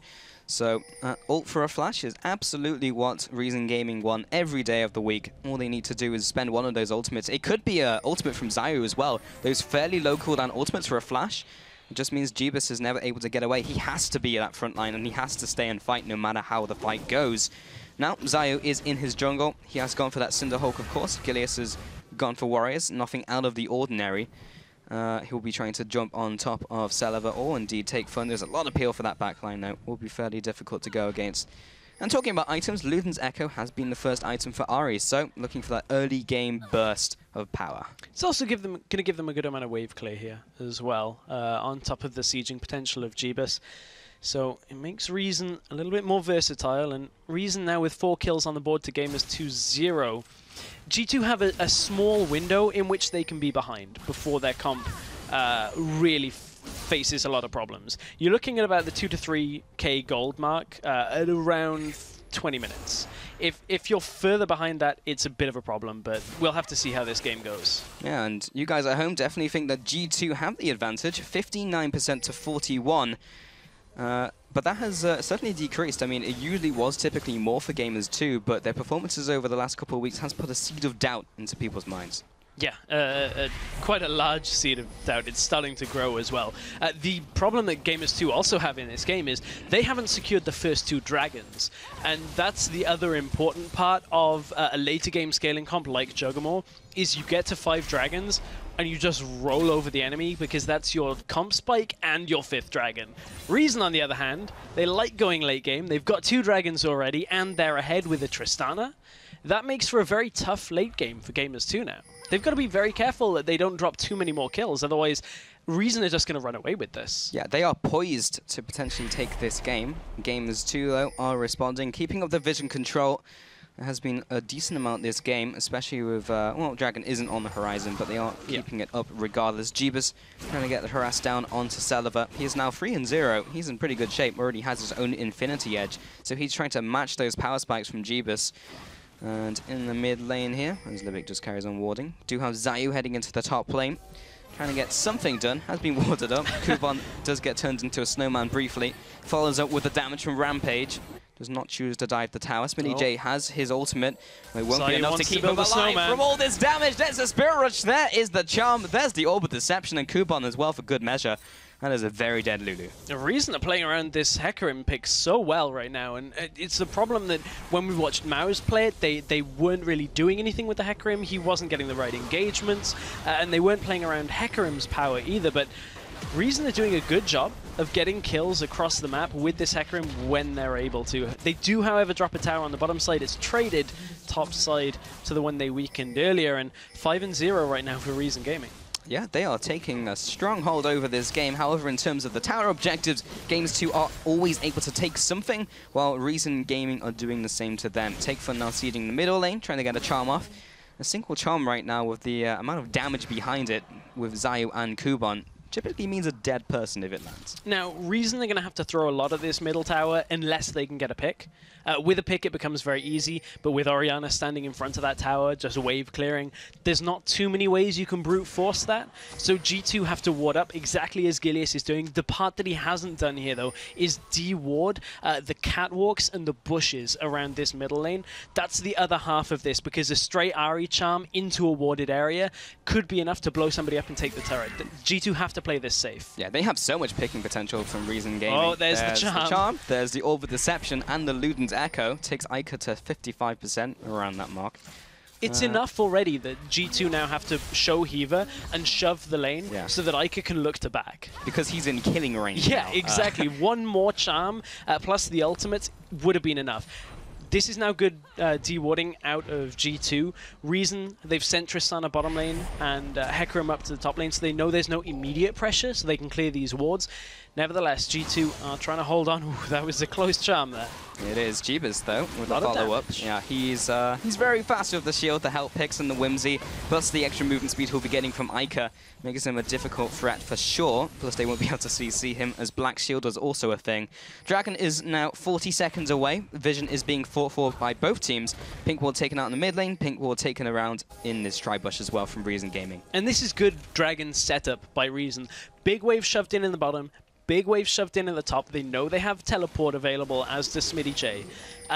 So, ult for a flash is absolutely what Reason Gaming want every day of the week. All they need to do is spend one of those ultimates. It could be an ultimate from Zayu as well. Those fairly low cooldown ultimates for a flash. It just means Jeebus is never able to get away. He has to be at that front line, and he has to stay and fight no matter how the fight goes. Now, Zayu is in his jungle. He has gone for that Cinderhulk, of course. Gilius has gone for Warriors. Nothing out of the ordinary. He'll be trying to jump on top of Celaver or indeed Takefun. There's a lot of peel for that backline now. Will be fairly difficult to go against. And talking about items, Luden's Echo has been the first item for Ahri, so looking for that early game burst of power. It's also going to give them a good amount of wave clear here as well, on top of the sieging potential of Jeebus. So it makes Reason a little bit more versatile, and Reason now with 4 kills on the board to Gamers 2-0. G2 have a small window in which they can be behind before their comp really faces a lot of problems. You're looking at about the 2 to 3k gold mark at around 20 minutes. If you're further behind that, it's a bit of a problem, but we'll have to see how this game goes. Yeah, and you guys at home definitely think that G2 have the advantage, 59% to 41. But that has certainly decreased. I mean, it usually was typically more for Gamers too, but their performances over the last couple of weeks has put a seed of doubt into people's minds. Yeah, quite a large seed of doubt. It's starting to grow as well. The problem that Gamers 2 also have in this game is they haven't secured the first 2 dragons. And that's the other important part of a later game scaling comp like Juggermore, is you get to 5 dragons and you just roll over the enemy because that's your comp spike and your 5th dragon. Reason, on the other hand, they like going late game. They've got 2 dragons already and they're ahead with a Tristana. That makes for a very tough late game for Gamers 2 now. They've got to be very careful that they don't drop too many more kills, otherwise Reason are just going to run away with this. Yeah, they are poised to potentially take this game. Gamers 2, though, are responding, keeping up the vision control. There has been a decent amount this game, especially with, well, Dragon isn't on the horizon, but they are keeping it up regardless. Jeebus trying to get the harass down onto Celaver. He is now 3-0. He's in pretty good shape, already has his own Infinity Edge, so he's trying to match those power spikes from Jeebus. And in the mid lane here, as Livic just carries on warding, do have Zayu heading into the top lane, trying to get something done, has been warded up. Kuban does get turned into a snowman briefly, follows up with the damage from Rampage, does not choose to dive the tower. SmittyJ has his ultimate, but it won't be enough to keep him alive from all this damage. There's a Spirit Rush, there is the charm, there's the Orb of Deception, and Kuban as well for good measure. That is a very dead Lulu. The reason they're playing around this Hecarim pick so well right now, and it's the problem that when we watched Maus play it, they weren't really doing anything with the Hecarim. He wasn't getting the right engagements, and they weren't playing around Hecarim's power either. But Reason are doing a good job of getting kills across the map with this Hecarim when they're able to. They do, however, drop a tower on the bottom side. It's traded top side to the one they weakened earlier, and 5-0 right now for Reason Gaming. Yeah, they are taking a strong hold over this game. However, in terms of the tower objectives, Games 2 are always able to take something, while Reason Gaming are doing the same to them. Takefun now seeding the middle lane, trying to get a charm off. A single charm right now with the amount of damage behind it with Zayu and Kuban typically means a dead person if it lands. Now, Reason are going to have to throw a lot at this middle tower unless they can get a pick. With a pick, it becomes very easy, but with Orianna standing in front of that tower, just wave clearing, there's not too many ways you can brute force that. So G2 have to ward up exactly as Gilius is doing. The part that he hasn't done here, though, is de-ward the catwalks and the bushes around this middle lane. That's the other half of this, because a straight Ahri charm into a warded area could be enough to blow somebody up and take the turret. G2 have to play this safe. Yeah, they have so much picking potential from Reason Gaming. Oh, there's the charm. There's the Orb of Deception, and the Luden's Echo takes Ica to 55% around that mark. It's enough already that G2 now have to show Heaver and shove the lane so that Ica can look to back. Because he's in killing range Yeah, now. exactly. One more charm plus the ultimate would have been enough. This is now good de-warding out of G2. Reason, they've sent Tristana bottom lane and Hecarim up to the top lane, so they know there's no immediate pressure, so they can clear these wards. Nevertheless, G2 are trying to hold on. Ooh, that was a close charm there. It is Jeebus, though, with the follow-up. Yeah, he's very fast with the shield, the help picks, and the whimsy, plus the extra movement speed he'll be getting from Ica, makes him a difficult threat for sure, plus they won't be able to CC him, as Black Shield is also a thing. Dragon is now 40 seconds away. Vision is being fought for by both teams. Pink Ward taken out in the mid lane, Pink Ward taken around in this tri-bush as well from Reason Gaming. And this is good Dragon setup by Reason. Big wave shoved in the bottom, big wave shoved in at the top. They know they have teleport available, as does SmittyJ.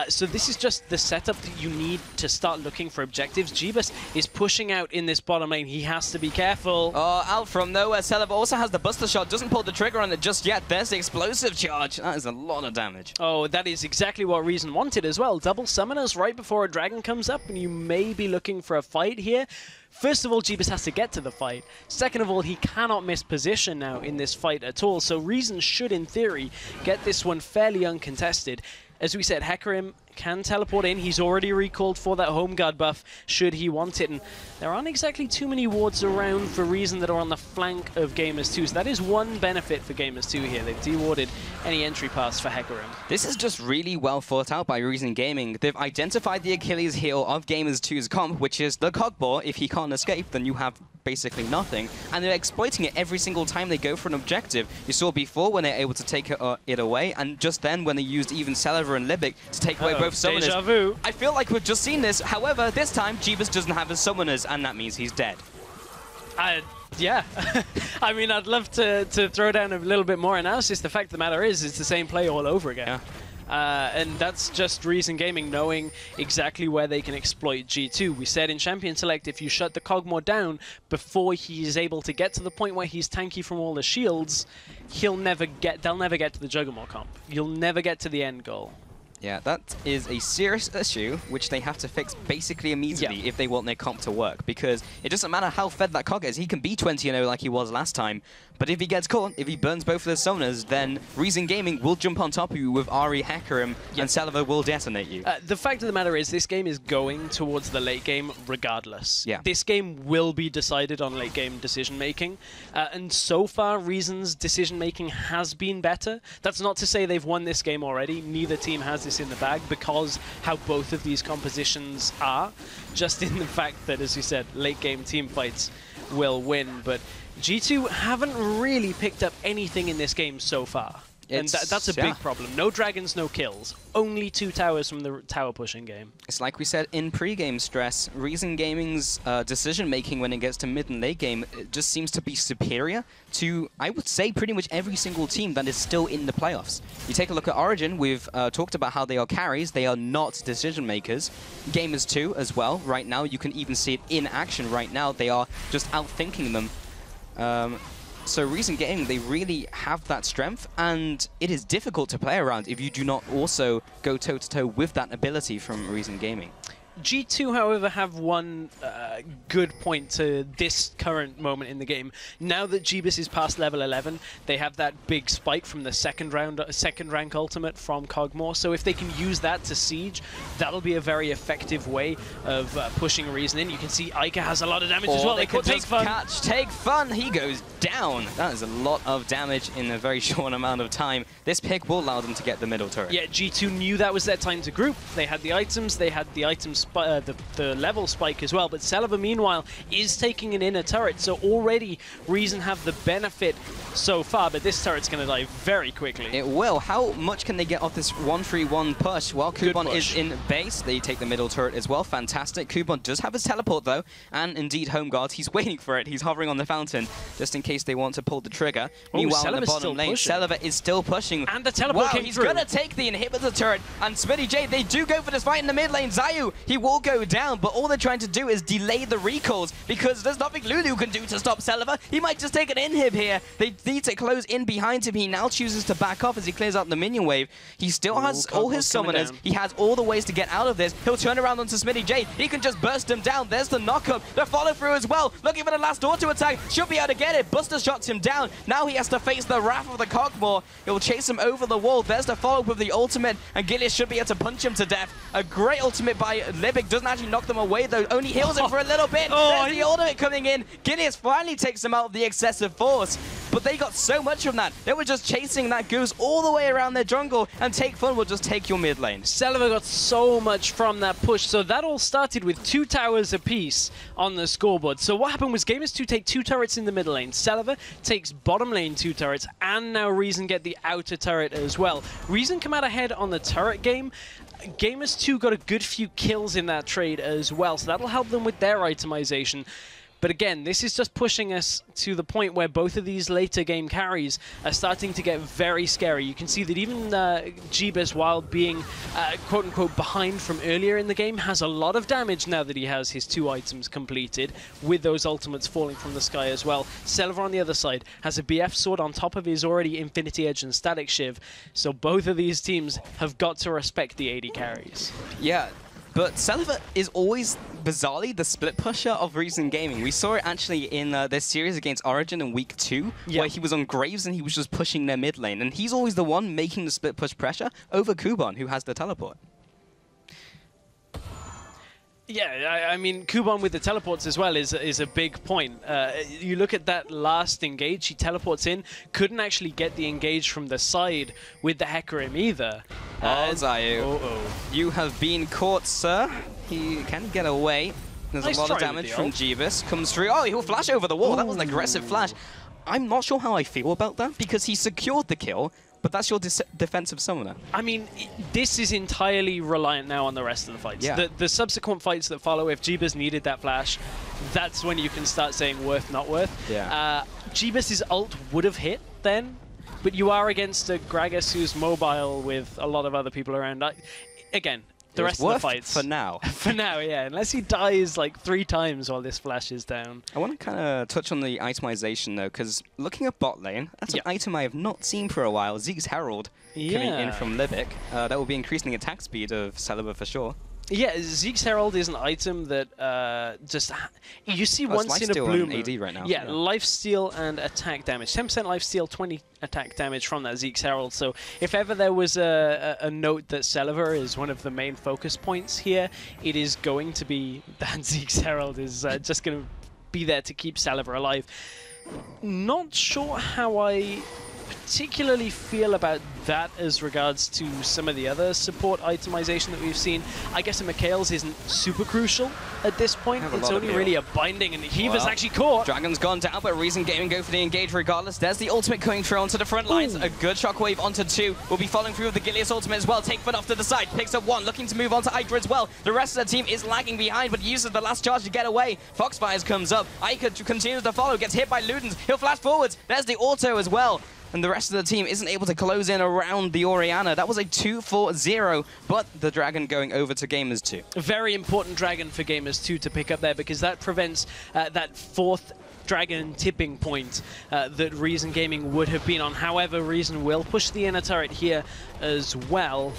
So this is just the setup that you need to start looking for objectives. Jeebus is pushing out in this bottom lane. He has to be careful. Oh, out from nowhere. Celaver also has the Buster Shot. Doesn't pull the trigger on it just yet. There's the Explosive Charge. That is a lot of damage. Oh, that is exactly what Reason wanted as well. Double summoners right before a dragon comes up, and you may be looking for a fight here. First of all, Jeebus has to get to the fight. Second of all, he cannot miss position now in this fight at all. So Reason should, in theory, get this one fairly uncontested. As we said, Hecarim can teleport in. He's already recalled for that home guard buff should he want it. And there aren't exactly too many wards around for Reason that are on the flank of Gamers 2. So that is one benefit for Gamers 2 here. They've dewarded any entry paths for Hecarim. This is just really well thought out by Reason Gaming. They've identified the Achilles heel of Gamers 2's comp, which is the Cogbore. If he can't escape, then you have basically nothing. And they're exploiting it every single time they go for an objective. You saw before when they're able to take it away, and just then when they used even Celaver and Libic to take away both summoners. Deja vu. I feel like we've just seen this. However, this time, Jeebus doesn't have his summoners, and that means he's dead. Yeah. I mean, I'd love to throw down a little bit more analysis. The fact of the matter is, it's the same play all over again. Yeah. And that's just Reason Gaming knowing exactly where they can exploit G2. We said in Champion Select, if you shut the Cogmore down before he is able to get to the point where he's tanky from all the shields, they'll never get to the Juggernaut comp. You'll never get to the end goal. Yeah, that is a serious issue, which they have to fix basically immediately if they want their comp to work, because it doesn't matter how fed that Cog is. He can be 20-0 like he was last time, but if he gets caught, if he burns both of his summoners, then Reason Gaming will jump on top of you with Ahri, Hecarim, and Celaver will detonate you. The fact of the matter is, this game is going towards the late game regardless. Yeah. This game will be decided on late game decision-making, and so far, Reason's decision-making has been better. That's not to say they've won this game already. Neither team has this in the bag because how both of these compositions are, just in the fact that, as you said, late game team fights will win. But G2 haven't really picked up anything in this game so far. And that's a big problem. No dragons, no kills. Only 2 towers from the tower pushing game. It's like we said in pre-game stress, Reason Gaming's decision-making when it gets to mid and late game just seems to be superior to, I would say, pretty much every single team that is still in the playoffs. You take a look at Origin, we've talked about how they are carries, they are not decision-makers. Gamers 2 as well, right now, you can even see it in action right now, they are just outthinking them. So Reason Gaming, they really have that strength, and it is difficult to play around if you do not also go toe-to-toe with that ability from Reason Gaming. G2, however, have one good point to this current moment in the game. Now that Jeebus is past level 11, they have that big spike from the second rank ultimate from Cogmore. So if they can use that to siege, that'll be a very effective way of pushing Reason in. You can see Ica has a lot of damage as well. They could take fun. Take fun. He goes down. That is a lot of damage in a very short amount of time. This pick will allow them to get the middle turret. Yeah, G2 knew that was their time to group. They had the items. They had the items. The level spike as well, but Celaver meanwhile is taking an inner turret, so already Reason have the benefit so far, but this turret's going to die very quickly. It will. How much can they get off this 1-3-1 push? Well, Kubon is in base. They take the middle turret as well. Fantastic. Kubon does have his teleport though, and indeed Home Guard. He's waiting for it. He's hovering on the fountain just in case they want to pull the trigger. Meanwhile, in the bottom lane, Celaver is still pushing. And the teleport came he's through. going to take the inhibitor turret, and Smitty J, they do go for this fight in the mid lane. Zayu, he will go down, but all they're trying to do is delay the recalls because there's nothing Lulu can do to stop Celaver. He might just take an inhib here. They need to close in behind him. He now chooses to back off as he clears out the minion wave. He still has all his summoners. He has all the ways to get out of this. He'll turn around onto Smitty J. He can just burst him down. There's the knock-up. The follow-through as well. Looking for the last auto attack. Should be able to get it. Buster shots him down. Now he has to face the wrath of the Cogmore. He'll chase him over the wall. There's the follow-up with the ultimate, and Gilius should be able to punch him to death. A great ultimate by Libic. Doesn't actually knock them away though, only heals him for a little bit. There's the ultimate coming in. Gilius finally takes him out of the excessive force, but they got so much from that. They were just chasing that goose all the way around their jungle, and Take Fun will just take your mid lane. Celaver got so much from that push, so that all started with 2 towers apiece on the scoreboard. So what happened was Gamers 2 take 2 turrets in the middle lane, Celaver takes bottom lane 2 turrets, and now Reason get the outer turret as well. Reason come out ahead on the turret game. Gamers 2 got a good few kills in that trade as well, so that'll help them with their itemization. But again, this is just pushing us to the point where both of these later game carries are starting to get very scary. You can see that even Jeebus, while being quote-unquote behind from earlier in the game, has a lot of damage now that he has his 2 items completed, with those ultimates falling from the sky as well. Celaver on the other side has a BF sword on top of his already Infinity Edge and Static Shiv, so both of these teams have got to respect the AD carries. Yeah. But Celiver is always, bizarrely, the split pusher of Reason Gaming. We saw it actually in their series against Origin in Week 2, where he was on Graves and he was just pushing their mid lane. And he's always the one making the split push pressure over Kuban, who has the teleport. Yeah, I mean, Kuban with the teleports as well is a big point. You look at that last engage, he teleports in, couldn't actually get the engage from the side with the Hecarim either. Oh, Zayu, you have been caught, sir. He can get away. There's a lot of damage from Jeebus. Comes through. Oh, he'll flash over the wall. That was an aggressive flash. I'm not sure how I feel about that, because he secured the kill, but that's your defensive summoner. I mean, this is entirely reliant now on the rest of the fights. Yeah. The subsequent fights that follow, if Jeebus needed that flash, that's when you can start saying worth, not worth. Yeah. Jeebus' ult would have hit then, but you are against a Gragas who's mobile with a lot of other people around. Again, the rest of the fights. For now. For now, yeah. Unless he dies like 3 times while this flash is down. I want to kind of touch on the itemization, though, because looking at bot lane, that's an item I have not seen for a while. Zeke's Herald coming in from Libic. That will be increasing the attack speed of Celiver for sure. Yeah, Zeke's Herald is an item that you see once in a blue moon. AD right now. Yeah, lifesteal and attack damage. 10% lifesteal, 20 attack damage from that Zeke's Herald. So if ever there was a note that Celiver is one of the main focus points here, it is going to be that Zeke's Herald is just going to be there to keep Celiver alive. Not sure how I particularly feel about that as regards to some of the other support itemization that we've seen. I guess a Mikael's isn't super crucial at this point. It's only really a binding, and Heaver's actually caught. Dragon's gone down, but Reason Gaming go for the engage regardless. There's the ultimate coming through onto the front lines. A good shockwave onto 2. Will be following through with the Gilius ultimate as well. Take foot off to the side. Picks up 1, looking to move on to Iker as well. The rest of the team is lagging behind, but uses the last charge to get away. Foxfires comes up. Iker continues to follow. Gets hit by Ludens. He'll flash forwards. There's the auto as well. And the rest of the team isn't able to close in around the Orianna. That was a 2-4-0, but the Dragon going over to Gamers 2. A very important Dragon for Gamers 2 to pick up there, because that prevents that 4th Dragon tipping point that Reason Gaming would have been on. However, Reason will push the inner turret here as well.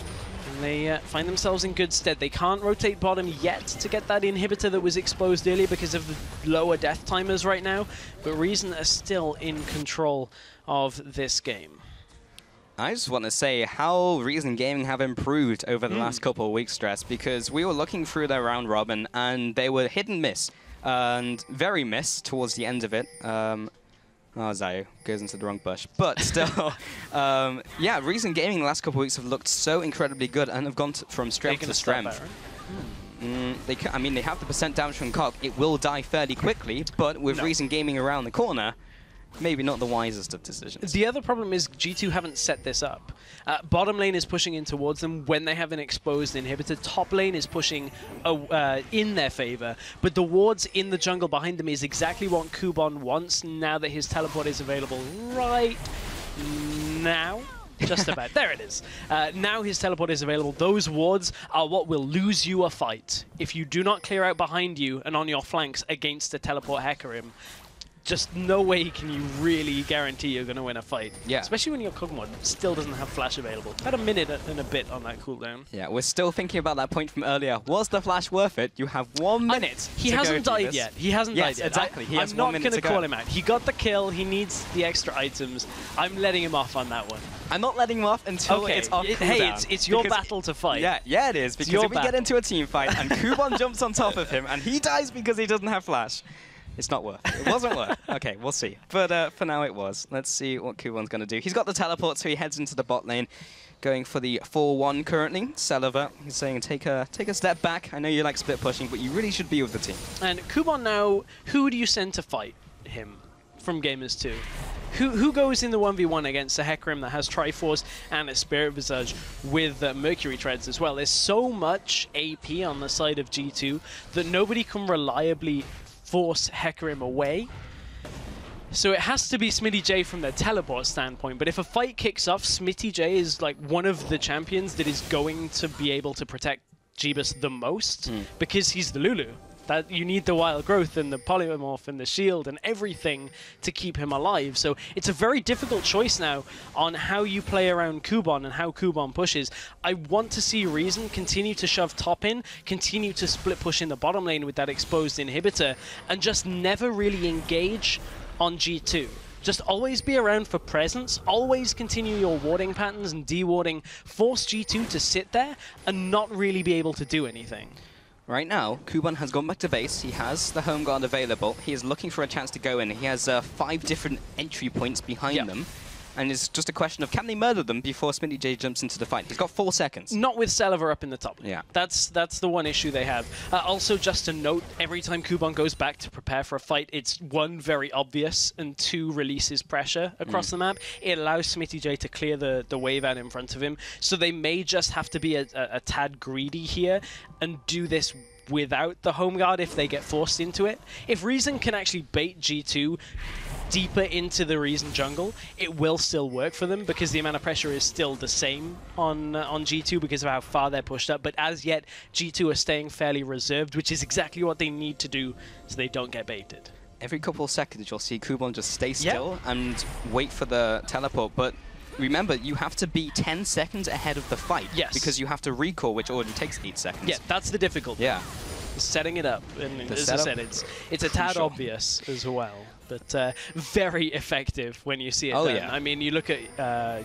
And they find themselves in good stead. They can't rotate bottom yet to get that inhibitor that was exposed earlier because of the lower death timers right now, but Reason are still in control of this game. I just want to say how Reason Gaming have improved over the last couple of weeks, Stress, because we were looking through their round robin and they were hit and miss, and very miss towards the end of it. Oh, Zayu goes into the wrong bush. But still, yeah, Reason Gaming the last couple of weeks have looked so incredibly good and have gone from strength to strength. I mean, they have the % damage from Cock. It will die fairly quickly, but with Reason Gaming around the corner, maybe not the wisest of decisions. The other problem is G2 haven't set this up. Bottom lane is pushing in towards them when they have an exposed inhibitor. Top lane is pushing in their favor, but the wards in the jungle behind them is exactly what Kuban wants now that his teleport is available right now. Just about. There it is. Now his teleport is available. Those wards are what will lose you a fight. If you do not clear out behind you and on your flanks against the teleport Hecarim, just no way can you really guarantee you're going to win a fight. Yeah. Especially when your Kog'Maw still doesn't have flash available. About a minute and a bit on that cooldown. Yeah, we're still thinking about that point from earlier. Was the flash worth it? You have 1 minute. He hasn't died yet. He hasn't died yet. Exactly. He has I'm not 1 minute going to to call him out. He got the kill. He needs the extra items. I'm letting him off on that one. I'm not letting him off until it's off cooldown. Hey, it's your battle to fight. Yeah, it is. Because if we get into a team fight and Kuban jumps on top of him and he dies because he doesn't have flash, it's not worth it. It wasn't worth. Okay, we'll see. But for now, it was. Let's see what Kuban's going to do. He's got the teleport, so he heads into the bot lane, going for the 4-1 currently. Celiver, he's saying, take a step back. I know you like split pushing, but you really should be with the team. And Kuban now, who do you send to fight him from Gamers 2? Who goes in the 1v1 against a Hecarim that has Triforce and a Spirit Visage with Mercury Treads as well? There's so much AP on the side of G2 that nobody can reliably force Hecarim away. So it has to be Smitty J from their teleport standpoint, but if a fight kicks off, Smitty J is like one of the champions that is going to be able to protect Jeebus the most because he's the Lulu. That you need the wild growth and the polymorph and the shield and everything to keep him alive. So it's a very difficult choice now on how you play around Kuban and how Kuban pushes. I want to see Reason continue to shove top in, continue to split push in the bottom lane with that exposed inhibitor, and just never really engage on G2. Just always be around for presence, always continue your warding patterns and de-warding, force G2 to sit there and not really be able to do anything. Right now, Kuban has gone back to base. He has the home guard available. He is looking for a chance to go in. He has 5 different entry points behind them. And it's just a question of, can they murder them before SmittyJ jumps into the fight? He's got 4 seconds. Not with Celaver up in the top. Yeah. That's the one issue they have. Also, just a note, every time Kuban goes back to prepare for a fight, it's 1, very obvious, and 2, releases pressure across the map. It allows SmittyJ to clear the wave out in front of him. So they may just have to be a tad greedy here and do this without the home guard if they get forced into it. If Reason can actually bait G2 deeper into the Reason jungle, it will still work for them because the amount of pressure is still the same on G2 because of how far they're pushed up. But as yet, G2 are staying fairly reserved, which is exactly what they need to do so they don't get baited. Every couple of seconds, you'll see Kuban just stay still and wait for the teleport. But remember, you have to be 10 seconds ahead of the fight. Yes. Because you have to recall, which already takes 8 seconds. Yeah, that's the difficulty. Yeah. Setting it up. And as I said, it's a tad obvious as well. But very effective when you see it done. Yeah. I mean, you look at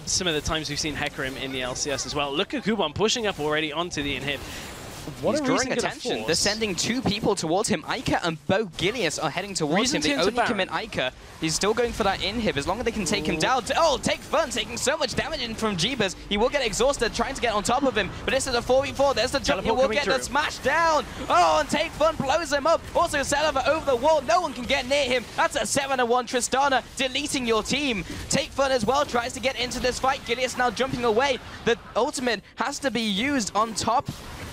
some of the times we've seen Hecarim in the LCS as well. Look at Kuban pushing up already onto the inhib. He's drawing attention. They're sending 2 people towards him. Ica and Bogilius are heading towards him. They only commit Ica. He's still going for that inhib. As long as they can take him down. Oh, Take Fun taking so much damage in from Jeebus. He will get exhausted trying to get on top of him. But this is a 4v4. There's the jump. He will get the smash down. Oh, and Take Fun blows him up. Also, Celaver over the wall. No one can get near him. That's a 7-1 Tristana deleting your team. Take Fun as well tries to get into this fight. Gilius now jumping away. The ultimate has to be used on top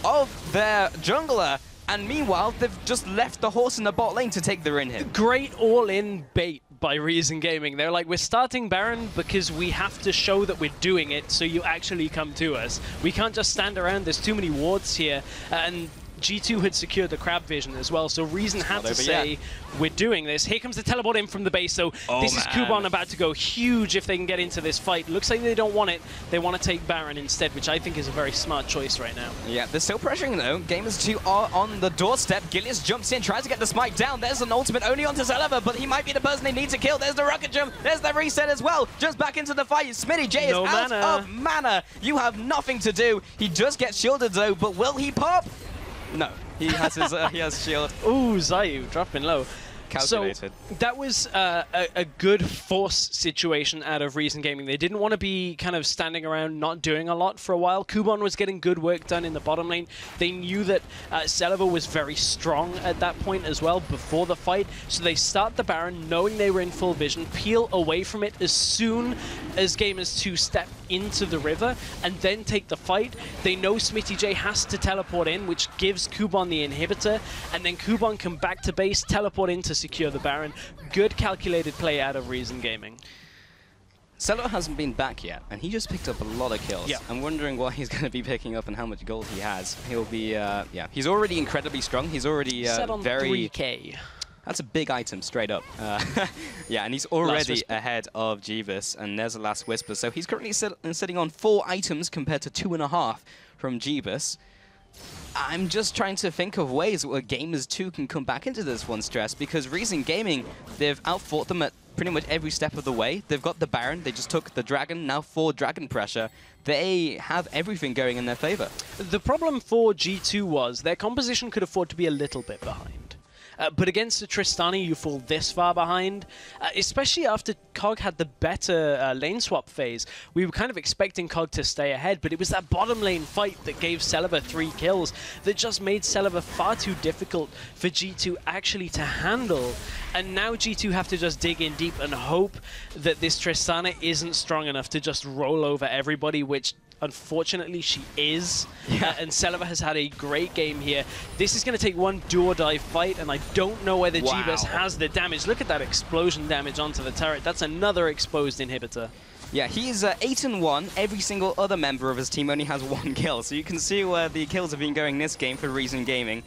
of their jungler, and meanwhile they've just left the horse in the bot lane to take their inhib. Great all-in bait by Reason Gaming. They're like, we're starting Baron because we have to show that we're doing it, so you actually come to us. We can't just stand around, there's too many wards here, and G2 had secured the crab vision as well, so Reason had to say, we're doing this. Here comes the teleport in from the base, so this is Kuban about to go huge if they can get into this fight. Looks like they don't want it. They want to take Baron instead, which I think is a very smart choice right now. Yeah, they're still pressuring though. Gamers 2 are on the doorstep. Gilius jumps in, tries to get the smite down. There's an ultimate only onto Celaver, but he might be the person they need to kill. There's the rocket jump. There's the reset as well. Just back into the fight. SmittyJ is out of mana. You have nothing to do. He just gets shielded though, but will he pop? No. He has his he has shield. Ooh, Zayu dropping low. Calculated. So that was a good force situation out of Reason Gaming. They didn't want to be kind of standing around not doing a lot for a while. Kuban was getting good work done in the bottom lane. They knew that Celaver was very strong at that point as well before the fight. So they start the Baron knowing they were in full vision, peel away from it as soon as Gamers 2 step into the river and then take the fight. They know SmittyJ has to teleport in, which gives Kuban the inhibitor, and then Kuban can back to base, teleport in to secure the Baron. Good calculated play out of Reason Gaming. Celaver hasn't been back yet, and he just picked up a lot of kills. Yeah. I'm wondering what he's going to be picking up and how much gold he has. He'll be, yeah, he's already incredibly strong. He's already set on very... 3K. That's a big item, straight up. Yeah, and he's already ahead of Jeebus, and there's a Last Whisper. So he's currently sitting on 4 items compared to 2.5 from Jeebus. I'm just trying to think of ways where Gamers 2 can come back into this one, Stress, because Reason Gaming, they've outfought them at pretty much every step of the way. They've got the Baron, they just took the Dragon, now 4 Dragon pressure. They have everything going in their favor. The problem for G2 was their composition could afford to be a little bit behind. But against the Tristana, you fall this far behind, especially after Kog had the better lane swap phase. We were kind of expecting Kog to stay ahead, but it was that bottom lane fight that gave Celaver 3 kills that just made Celaver far too difficult for G2 actually to handle. And now G2 have to just dig in deep and hope that this Tristana isn't strong enough to just roll over everybody, which unfortunately she is. And Celaver has had a great game here. This is going to take one do-or-die fight, and I don't know whether Jeebus has the damage. Look at that explosion damage onto the turret. That's another exposed inhibitor. Yeah, he's 8-1. Every single other member of his team only has 1 kill, so you can see where the kills have been going this game for Reason Gaming.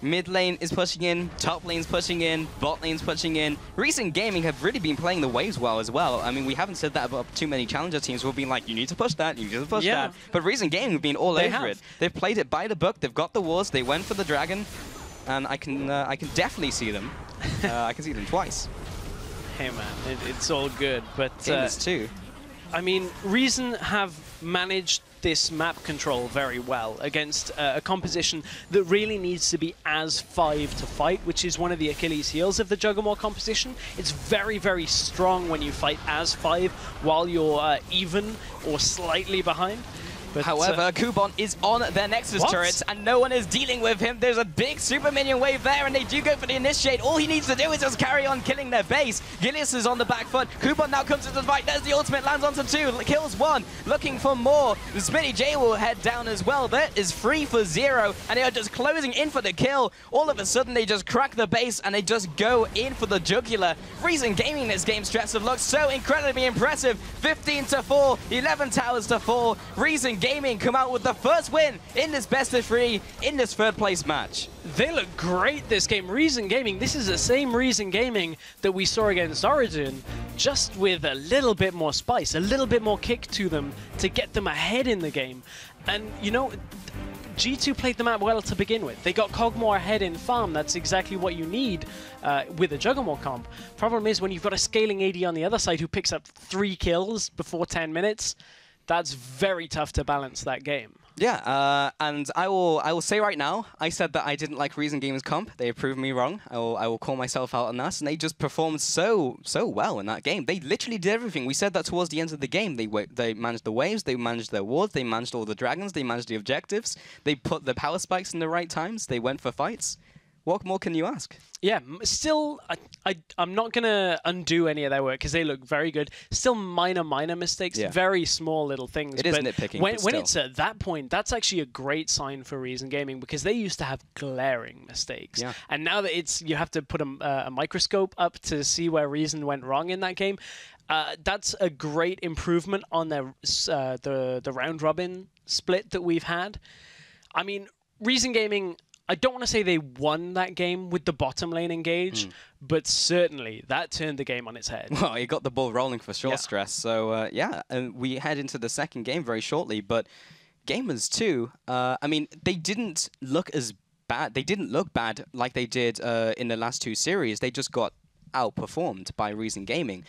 Mid lane is pushing in, top lane's pushing in, bot lane's pushing in. Recent Gaming have really been playing the waves well as well. I mean, we haven't said that about too many challenger teams who have been like, you need to push that, you need to push that. But Recent Gaming have been all over it. They've played it by the book, they've got the wards, they went for the dragon, and I can definitely see them. I can see them twice. Hey man, it's all good, but Gamers too. I mean, Reason have managed this map control very well against a composition that really needs to be as 5 to fight, which is one of the Achilles heels of the Juggernaut composition. It's very, very strong when you fight as 5 while you're even or slightly behind. But, however, Kubon is on their Nexus turrets, and no one is dealing with him. There's a big super minion wave there, and they do go for the initiate. All he needs to do is just carry on killing their base. Gilius is on the back foot. Kubon now comes into the fight. There's the ultimate, lands onto 2, kills 1, looking for more. The Smitty J will head down as well. That is free for 0, and they are just closing in for the kill. All of a sudden, they just crack the base, and they just go in for the jugular. Reason Gaming this game, Stress, have looked so incredibly impressive. 15 to 4, 11 towers to 4. Reason Gaming come out with the first win in this best of 3 in this 3rd place match. They look great this game. Reason Gaming, this is the same Reason Gaming that we saw against Origin, just with a little bit more spice, a little bit more kick to them to get them ahead in the game. And, you know, G2 played the map well to begin with. They got Kog'Maw ahead in farm. That's exactly what you need with a Juggernaut comp. Problem is, when you've got a scaling AD on the other side who picks up 3 kills before 10 minutes, that's very tough to balance that game. Yeah, and I will say right now, I said that I didn't like Reason Gaming's comp. They proved me wrong. I will call myself out on that, and they just performed so well in that game. They literally did everything. We said that towards the end of the game. They managed the waves, they managed their wards, they managed all the dragons, they managed the objectives. They put the power spikes in the right times. They went for fights. What more can you ask? Yeah, still, I'm not going to undo any of their work because they look very good. Still minor mistakes, very small little things. It is nitpicking, when it's at that point, that's actually a great sign for Reason Gaming because they used to have glaring mistakes. Yeah. And now that you have to put a microscope up to see where Reason went wrong in that game, that's a great improvement on their the round robin split that we've had. I mean, Reason Gaming, I don't want to say they won that game with the bottom lane engage, but certainly that turned the game on its head. Well, he got the ball rolling for sure, Stress. So, yeah, and we head into the second game very shortly. But Gamers too, I mean, they didn't look as bad. They didn't look bad like they did in the last 2 series. They just got outperformed by Reason Gaming.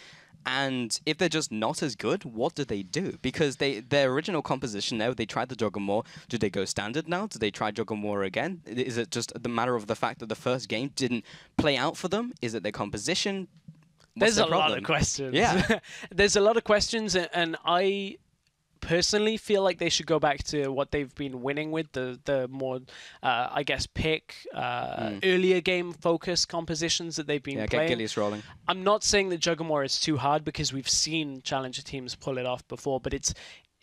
And if they're just not as good, what do they do? Because their original composition now, they tried the Juggernaut. Do they go standard now? Do they try Juggernaut again? Is it just the matter of the fact that the first game didn't play out for them? Is it their composition? There's a lot of questions. Yeah. There's a lot of questions, and I personally feel like they should go back to what they've been winning with, the more, I guess, earlier game focus compositions that they've been playing. Get Gilius rolling. I'm not saying that Juggernaut is too hard because we've seen challenger teams pull it off before, but it's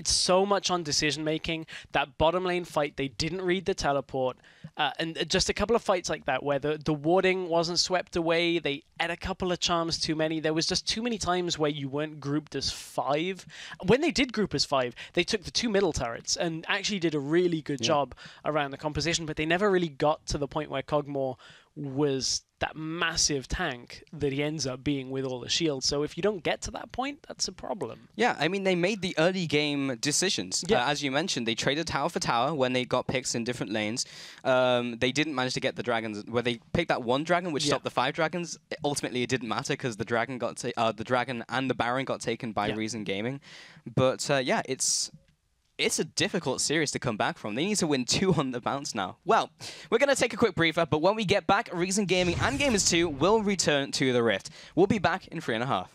so much on decision making. That bottom lane fight, they didn't read the teleport, and just a couple of fights like that where the warding wasn't swept away. They had a couple of charms too many. There was just too many times where you weren't grouped as 5. When they did group as 5, they took the 2 middle turrets and actually did a really good job around the composition, but they never really got to the point where Kog'Maw was that massive tank that he ends up being with all the shields. So if you don't get to that point, that's a problem. Yeah, I mean, they made the early game decisions. Yeah. As you mentioned, they traded tower for tower when they got picks in different lanes. They didn't manage to get the dragons. Where they picked that 1 dragon, which stopped the 5 dragons. Ultimately, it didn't matter because the dragon and the Baron got taken by Reason Gaming. But yeah, it's a difficult series to come back from. They need to win 2 on the bounce now. Well, we're going to take a quick briefer, but when we get back, Reason Gaming and Gamers 2 will return to the Rift. We'll be back in 3.5.